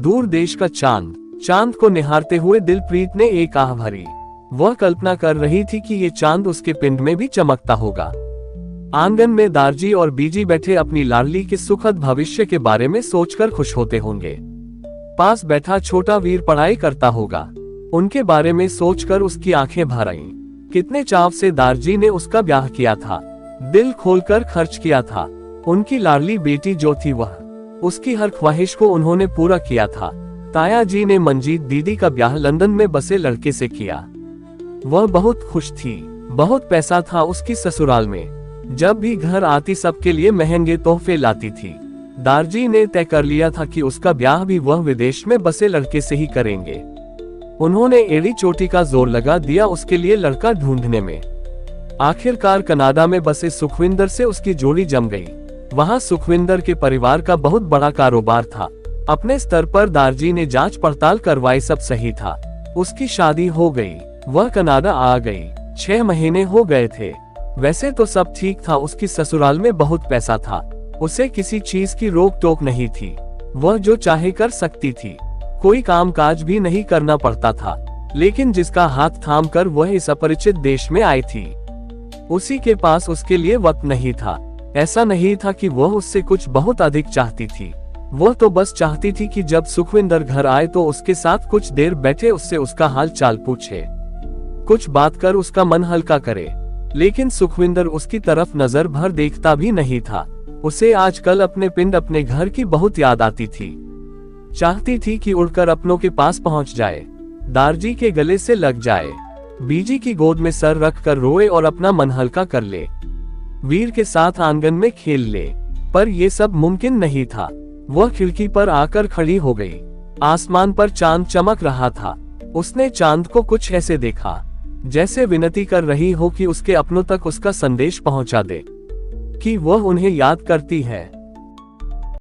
दूर देश का चांद। चांद को निहारते हुए दिलप्रीत ने एक आह भरी। वह कल्पना कर रही थी कि ये चांद उसके पिंड में भी चमकता होगा। आंगन में दारजी और बीजी बैठे अपनी लाडली के सुखद भविष्य के बारे में सोचकर खुश होते होंगे। पास बैठा छोटा वीर पढ़ाई करता होगा। उनके बारे में सोचकर उसकी आंखें भर आईं। कितने चाव से दारजी ने उसका ब्याह किया था, दिल खोलकर खर्च किया था। उनकी लाडली बेटी जो थी वह, उसकी हर ख्वाहिश को उन्होंने पूरा किया था। ताया जी ने मंजीत दीदी का ब्याह लंदन में बसे लड़के से किया। वह बहुत खुश थी। बहुत पैसा था उसकी ससुराल में। जब भी घर आती सबके लिए महंगे तोहफे लाती थी। दारजी ने तय कर लिया था कि उसका ब्याह भी वह विदेश में बसे लड़के से ही करेंगे। उन्होंने एड़ी चोटी का जोर लगा दिया उसके लिए लड़का ढूंढने में। आखिरकार कनाडा में बसे सुखविंदर से उसकी जोड़ी जम गई। वहां सुखविंदर के परिवार का बहुत बड़ा कारोबार था। अपने स्तर पर दारजी ने जांच पड़ताल करवाई, सब सही था। उसकी शादी हो गई। वह कनाडा आ गई। 6 महीने हो गए थे। वैसे तो सब ठीक था। उसकी ससुराल में बहुत पैसा था। उसे किसी चीज की रोक टोक नहीं थी। वह जो चाहे कर सकती थी। कोई काम काज भी नहीं करना पड़ता था। लेकिन जिसका हाथ थाम कर वह इस अपरिचित देश में आई थी, उसी के पास उसके लिए वक्त नहीं था। ऐसा नहीं था कि वह उससे कुछ बहुत अधिक चाहती थी। वह तो बस चाहती थी कि जब सुखविंदर घर आए तो उसके साथ कुछ देर बैठे, उससे उसका हाल चाल पूछे, कुछ बात कर उसका मन हल्का करे। लेकिन सुखविंदर उसकी तरफ नजर भर देखता भी नहीं था। उसे आजकल अपने पिंड, अपने घर की बहुत याद आती थी। चाहती थी कि उड़कर अपनों के पास पहुंच जाए, दारजी के गले से लग जाए, बीजी की गोद में सर रख कर रोए और अपना मन हल्का कर ले, वीर के साथ आंगन में खेल ले। पर यह सब मुमकिन नहीं था। वह खिड़की पर आकर खड़ी हो गई। आसमान पर चांद चमक रहा था। उसने चांद को कुछ ऐसे देखा जैसे विनती कर रही हो कि उसके अपनों तक उसका संदेश पहुंचा दे, कि वह उन्हें याद करती है।